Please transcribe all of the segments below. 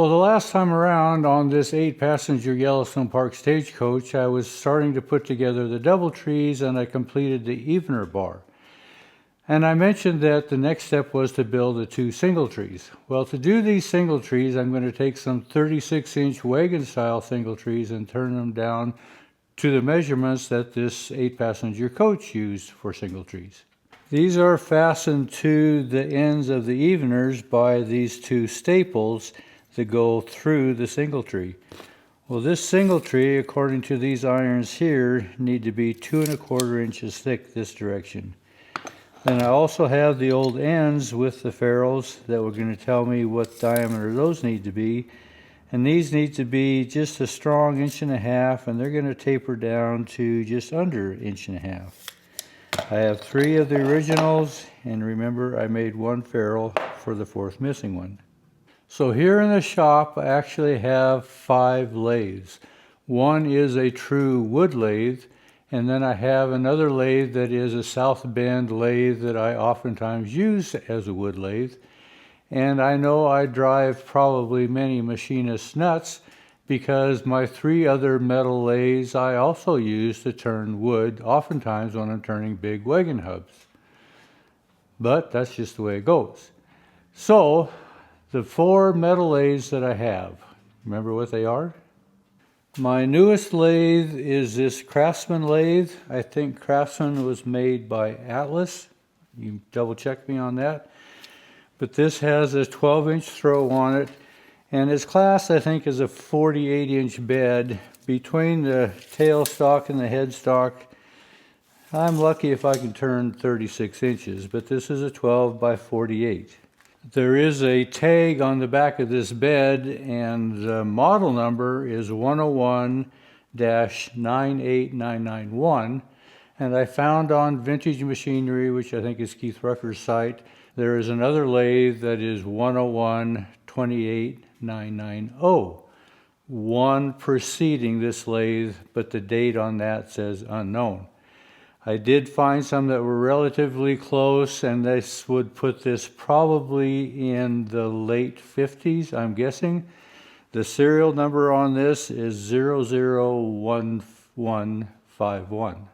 Well, the last time around on this 8-passenger Yellowstone Park stagecoach, I was starting to put together the DoubleTrees and I completed the evener bar. And I mentioned that the next step was to build the 2 singletrees. Well, to do these singletrees, I'm going to take some 36-inch wagon-style singletrees and turn them down to the measurements that this 8-passenger coach used for singletrees. These are fastened to the ends of the eveners by these 2 staples that go through the singletree. Well, this singletree, according to these irons here, need to be 2 1/4 inches thick this direction. Then I also have the old ends with the ferrules that were going to tell me what diameter those need to be. And these need to be just a strong 1.5 inches, and they're going to taper down to just under 1.5 inches. I have 3 of the originals, and remember I made 1 ferrule for the 4th missing one. So here in the shop I actually have 5 lathes. One is a true wood lathe, and then I have another lathe that is a South Bend lathe that I oftentimes use as a wood lathe. And I know I drive probably many machinists nuts because my 3 other metal lathes I also use to turn wood, oftentimes when I'm turning big wagon hubs. But that's just the way it goes. So, the 4 metal lathes that I have, remember what they are? My newest lathe is this Craftsman lathe. I think Craftsman was made by Atlas. You double check me on that. But this has a 12-inch throw on it, and its class I think is a 48-inch bed between the tailstock and the headstock. I'm lucky if I can turn 36 inches, but this is a 12 by 48. There is a tag on the back of this bed, and the model number is 101-98991. And I found on Vintage Machinery, which I think is Keith Rucker's site, there is another lathe that is 101-28990. One preceding this lathe, but the date on that says unknown. I did find some that were relatively close, and this would put this probably in the late 50s, I'm guessing. The serial number on this is 001151.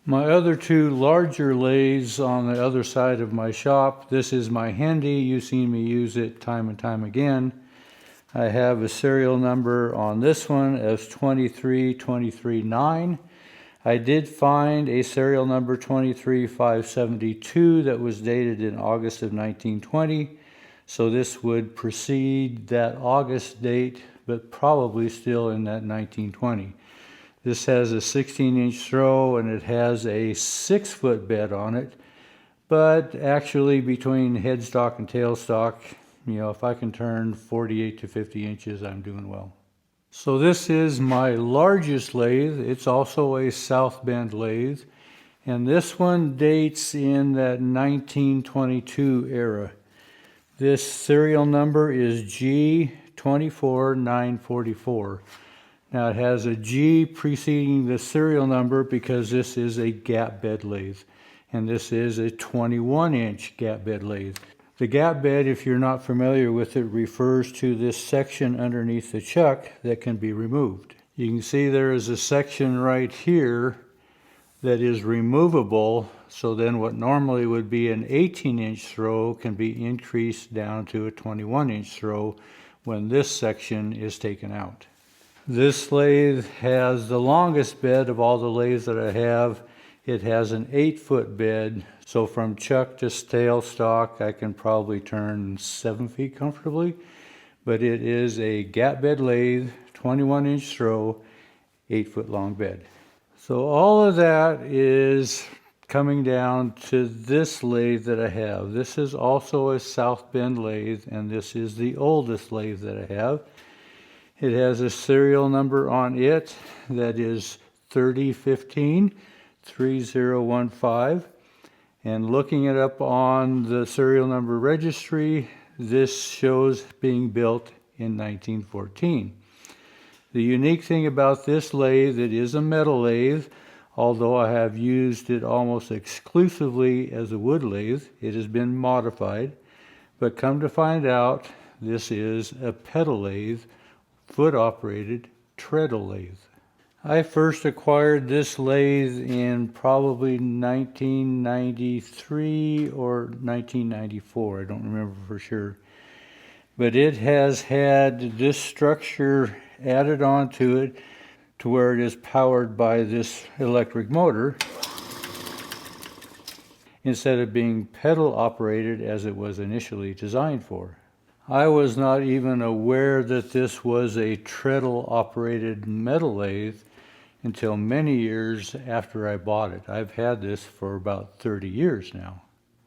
My other 2 larger lathes on the other side of my shop, this is my Handy. You've seen me use it time and time again. I have a serial number on this one as 23239. I did find a serial number 23572 that was dated in August of 1920. So this would precede that August date, but probably still in that 1920. This has a 16-inch throw, and it has a 6-foot bed on it. But actually between headstock and tailstock, if I can turn 48 to 50 inches, I'm doing well. So this is my largest lathe. It's also a South Bend lathe, and this one dates in that 1922 era. This serial number is G24944. Now it has a G preceding the serial number because this is a gap bed lathe, and this is a 21-inch gap bed lathe. The gap bed, if you're not familiar with it, refers to this section underneath the chuck that can be removed. You can see there is a section right here that is removable, so then what normally would be an 18-inch throw can be increased down to a 21-inch throw when this section is taken out. This lathe has the longest bed of all the lathes that I have. It has an 8-foot bed, so from chuck to tailstock I can probably turn 7 feet comfortably, but it is a gap bed lathe, 21-inch throw, 8-foot long bed. So all of that is coming down to this lathe that I have. This is also a South Bend lathe, and this is the oldest lathe that I have. It has a serial number on it that is 3015. 3015, and looking it up on the serial number registry, this shows being built in 1914. The unique thing about this lathe, it is a metal lathe, although I have used it almost exclusively as a wood lathe. It has been modified, but come to find out, This is a pedal lathe, foot-operated treadle lathe. I first acquired this lathe in probably 1993 or 1994. I don't remember for sure. But it has had this structure added onto it to where it is powered by this electric motor instead of being pedal operated as it was initially designed for. I was not even aware that this was a treadle operated metal lathe until many years after I bought it. I've had this for about 30 years now.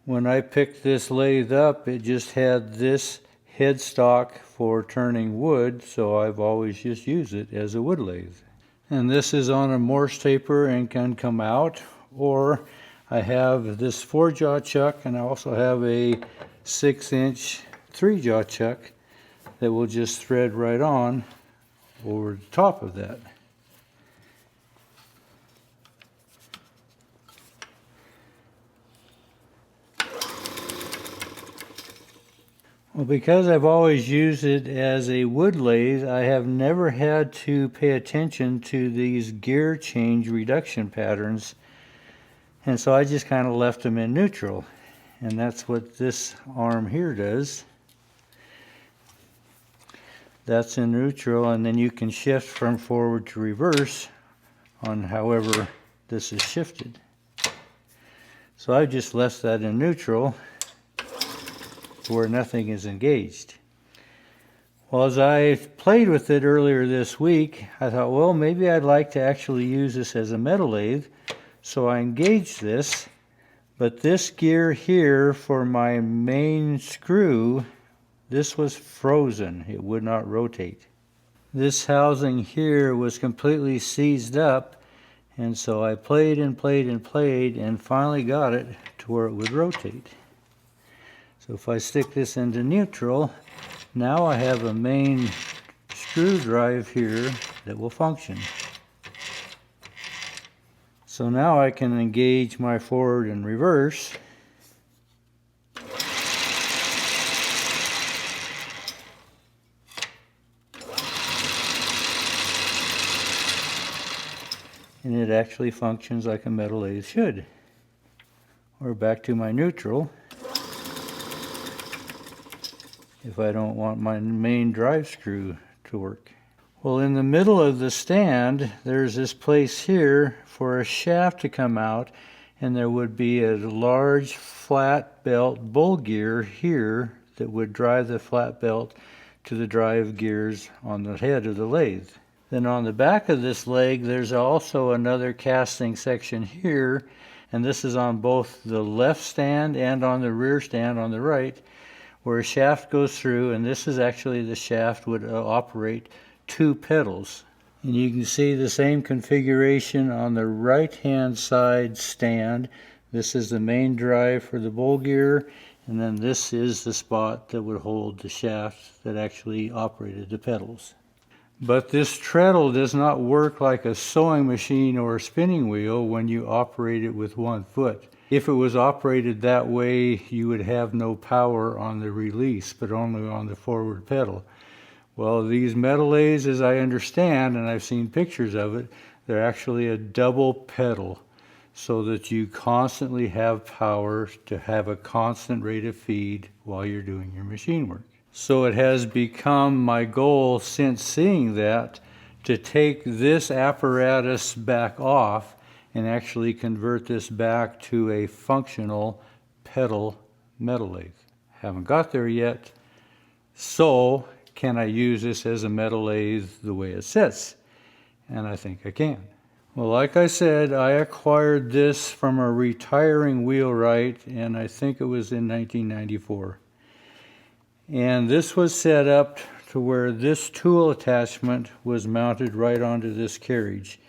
When I picked this lathe up, it just had this headstock for turning wood, so I've always just used it as a wood lathe. And this is on a Morse taper and can come out, or I have this 4-jaw chuck, and I also have a 6-inch 3-jaw chuck that will just thread right on over the top of that. Well, because I've always used it as a wood lathe, I have never had to pay attention to these gear change reduction patterns, and so I just kind of left them in neutral, and that's what this arm here does. That's in neutral, and then you can shift from forward to reverse on however this is shifted. So I just left that in neutral where nothing is engaged. Well, as I played with it earlier this week, I thought, well, maybe I'd like to actually use this as a metal lathe. So I engaged this, but this gear here for my main screw, this was frozen. It would not rotate. This housing here was completely seized up, and so I played and played and played and finally got it to where it would rotate. So if I stick this into neutral, now I have a main screw drive here that will function. So now I can engage my forward and reverse. And it actually functions like a metal lathe should. Or back to my neutral, if I don't want my main drive screw to work. Well, in the middle of the stand, there's this place here for a shaft to come out, and there would be a large flat belt bull gear here that would drive the flat belt to the drive gears on the head of the lathe. Then on the back of this leg, there's also another casting section here, and this is on both the left stand and on the rear stand on the right, where a shaft goes through, and this is actually the shaft would operate 2 pedals. And you can see the same configuration on the right hand side stand. This is the main drive for the bull gear, and then this is the spot that would hold the shaft that actually operated the pedals. But this treadle does not work like a sewing machine or a spinning wheel when you operate it with one foot. If it was operated that way, you would have no power on the release, but only on the forward pedal. Well, these metal lathes, as I understand, and I've seen pictures of it, they're actually a double pedal, so that you constantly have power to have a constant rate of feed while you're doing your machine work. So it has become my goal since seeing that to take this apparatus back off and actually convert this back to a functional pedal metal lathe. Haven't got there yet. So can I use this as a metal lathe the way it sits? And I think I can. Well, like I said, I acquired this from a retiring wheelwright, and I think it was in 1994. And this was set up to where this tool attachment was mounted right onto this carriage.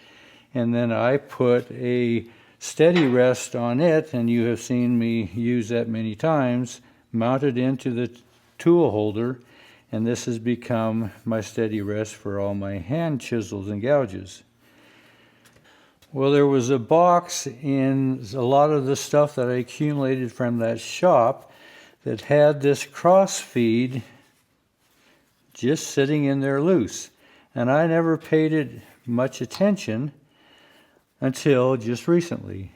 And then I put a steady rest on it, and you have seen me use that many times, mounted into the tool holder, and this has become my steady rest for all my hand chisels and gouges. Well, there was a box in a lot of the stuff that I accumulated from that shop that had this cross feed just sitting in there loose. And I never paid it much attention until just recently.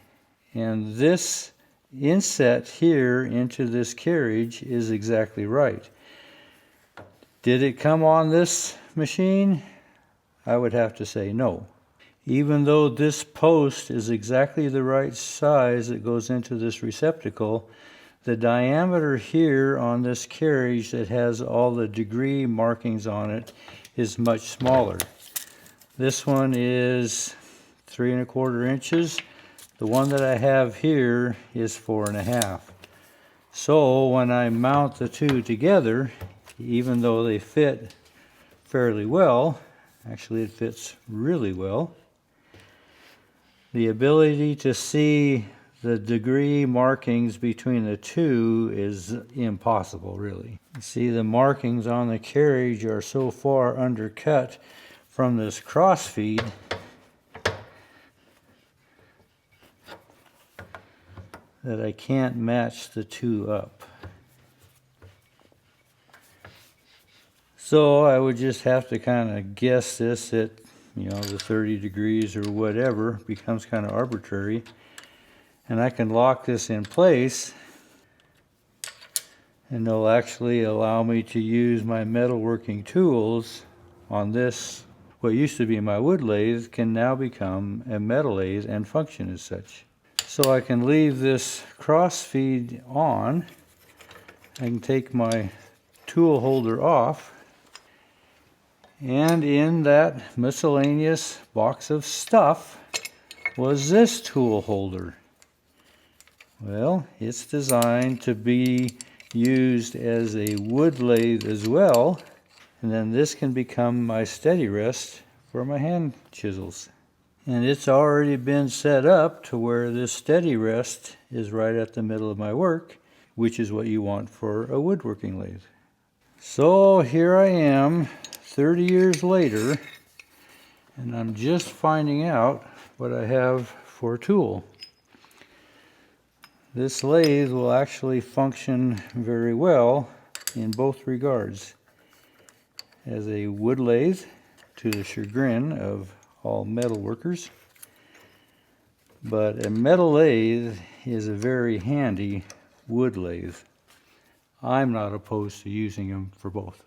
And this inset here into this carriage is exactly right. Did it come on this machine? I would have to say no. Even though this post is exactly the right size that goes into this receptacle, the diameter here on this carriage that has all the degree markings on it is much smaller. This one is 3¼ inches. The one that I have here is 4½. So when I mount the two together, even though they fit fairly well, actually it fits really well, the ability to see the degree markings between the two is impossible, really. See, the markings on the carriage are so far undercut from this cross feed that I can't match the two up. So I would just have to kind of guess this at, the 30 degrees or whatever, becomes kind of arbitrary. And I can lock this in place, and they'll actually allow me to use my metalworking tools on this. What used to be my wood lathe can now become a metal lathe and function as such. So I can leave this cross feed on. I can take my tool holder off, and in that miscellaneous box of stuff was this tool holder. Well, it's designed to be used as a wood lathe as well, and then this can become my steady rest for my hand chisels. And it's already been set up to where this steady rest is right at the middle of my work, which is what you want for a woodworking lathe. So here I am, 30 years later, and I'm just finding out what I have for a tool. This lathe will actually function very well in both regards. As a wood lathe, to the chagrin of all metal workers, but a metal lathe is a very handy wood lathe. I'm not opposed to using them for both.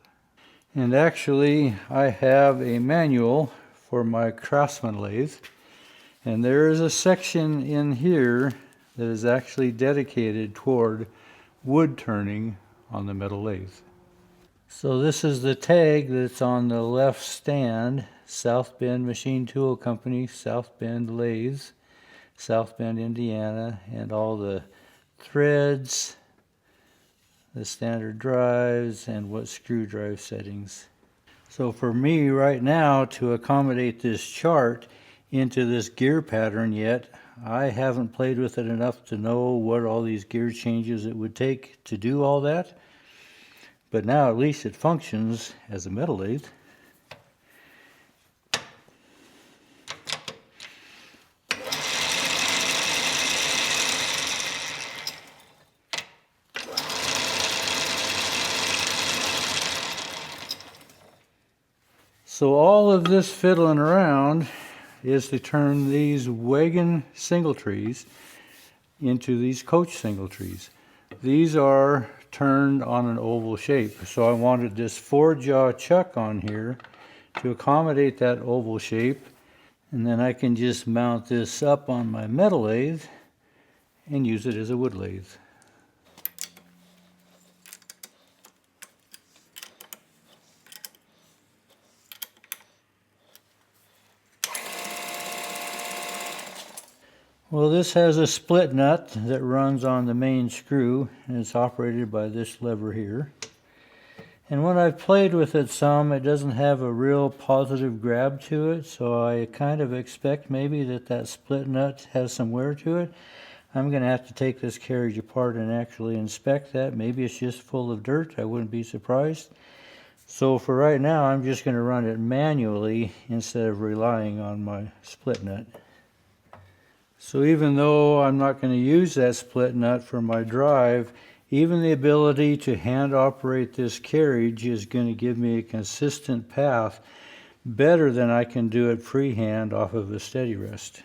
And actually, I have a manual for my Craftsman lathe, and there is a section in here that is actually dedicated toward wood turning on the metal lathe. So this is the tag that's on the left stand: South Bend Machine Tool Company, South Bend Lathes, South Bend, Indiana, and all the threads, the standard drives, and what screw drive settings. So for me right now, to accommodate this chart into this gear pattern yet, I haven't played with it enough to know what all these gear changes it would take to do all that. But now at least it functions as a metal lathe. So all of this fiddling around is to turn these wagon singletrees into these coach singletrees. These are turned on an oval shape, so I wanted this 4-jaw chuck on here to accommodate that oval shape, and then I can just mount this up on my metal lathe and use it as a wood lathe. Well, this has a split nut that runs on the main screw, and it's operated by this lever here. And when I've played with it some, it doesn't have a real positive grab to it, so I kind of expect maybe that split nut has some wear to it. I'm going to have to take this carriage apart and actually inspect that. Maybe it's just full of dirt. I wouldn't be surprised. So for right now, I'm just going to run it manually instead of relying on my split nut. So even though I'm not going to use that split nut for my drive, Even the ability to hand operate this carriage is going to give me a consistent path better than I can do it freehand off of a steady rest.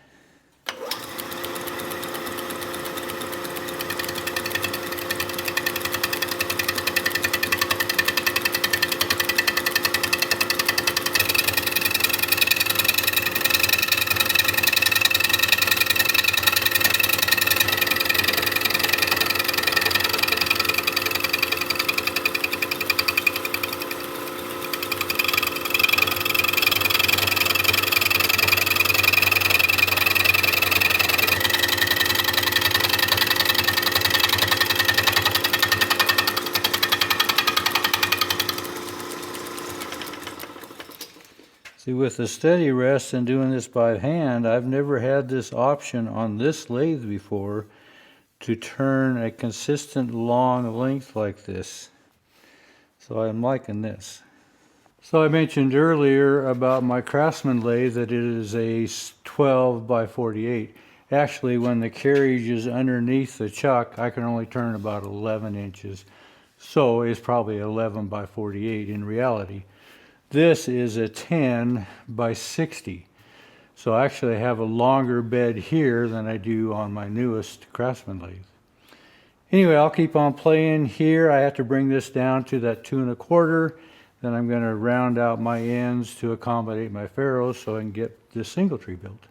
See, with the steady rest and doing this by hand, I've never had this option on this lathe before to turn a consistent long length like this. So I'm liking this. So I mentioned earlier about my Craftsman lathe that it is a 12 by 48. Actually, when the carriage is underneath the chuck, I can only turn about 11 inches. So it's probably 11 by 48 in reality. This is a 10 by 60. So actually I have a longer bed here than I do on my newest Craftsman lathe. Anyway, I'll keep on playing here. I have to bring this down to that 2 1/4. Then I'm going to round out my ends to accommodate my ferrules so I can get this singletree built.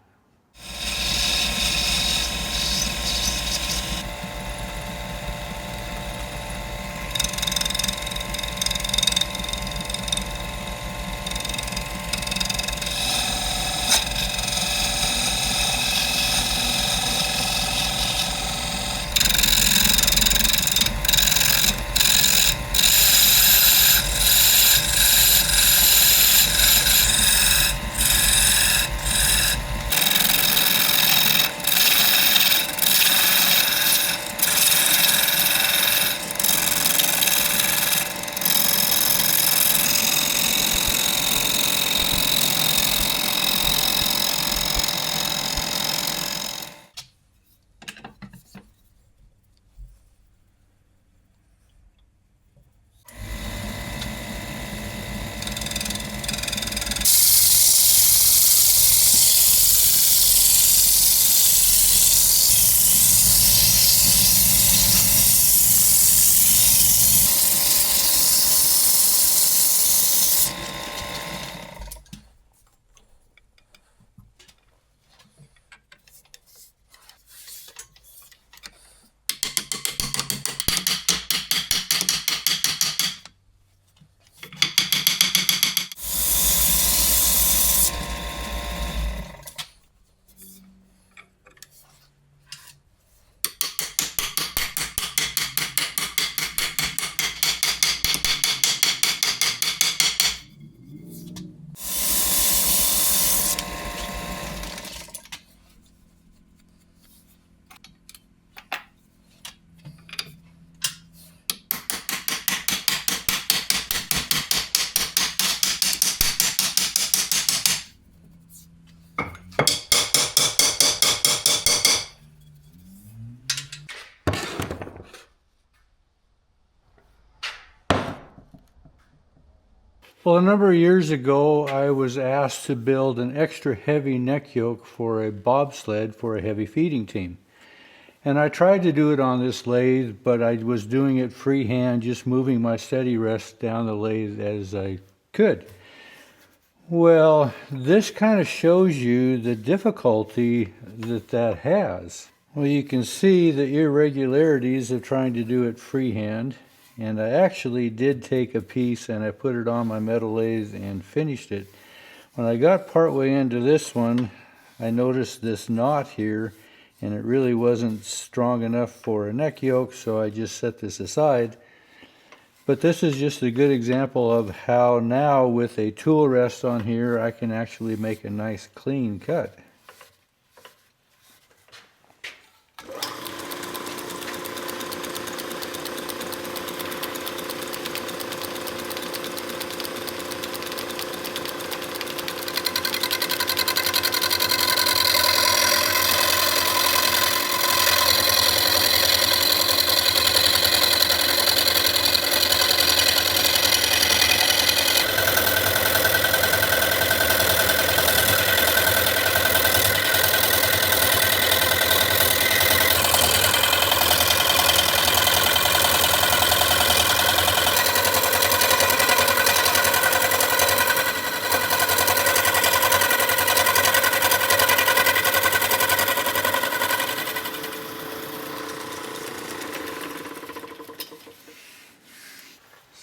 Well, a number of years ago, I was asked to build an extra heavy neck yoke for a bobsled for a heavy feeding team. And I tried to do it on this lathe, but I was doing it freehand, just moving my steady rest down the lathe as I could. Well, this kind of shows you the difficulty that has. Well, you can see the irregularities of trying to do it freehand. And I actually did take a piece and I put it on my metal lathe and finished it. When I got partway into this one, I noticed this knot here, and it really wasn't strong enough for a neck yoke, so I just set this aside. But this is just a good example of how now with a tool rest on here, I can actually make a nice clean cut.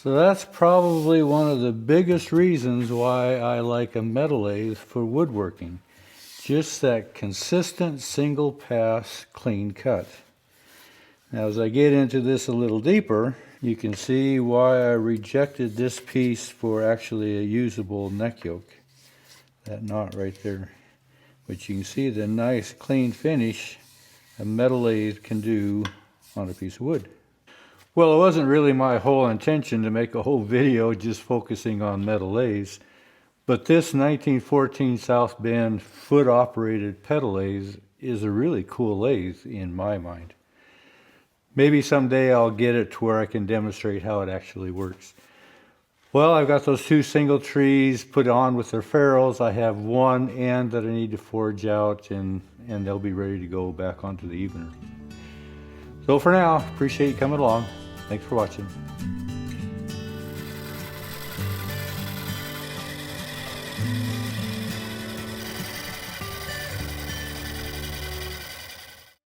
So that's probably one of the biggest reasons why I like a metal lathe for woodworking. Just that consistent single pass clean cut. Now as I get into this a little deeper, you can see why I rejected this piece for actually a usable neck yoke. That knot right there. But you can see the nice clean finish a metal lathe can do on a piece of wood. Well, it wasn't really my whole intention to make a whole video just focusing on metal lathes, but this 1914 South Bend foot-operated pedal lathe is a really cool lathe in my mind. Maybe someday I'll get it to where I can demonstrate how it actually works. Well, I've got those two single trees put on with their ferrules. I have one end that I need to forge out, and they'll be ready to go back onto the evener. So for now, appreciate you coming along. Thanks for watching.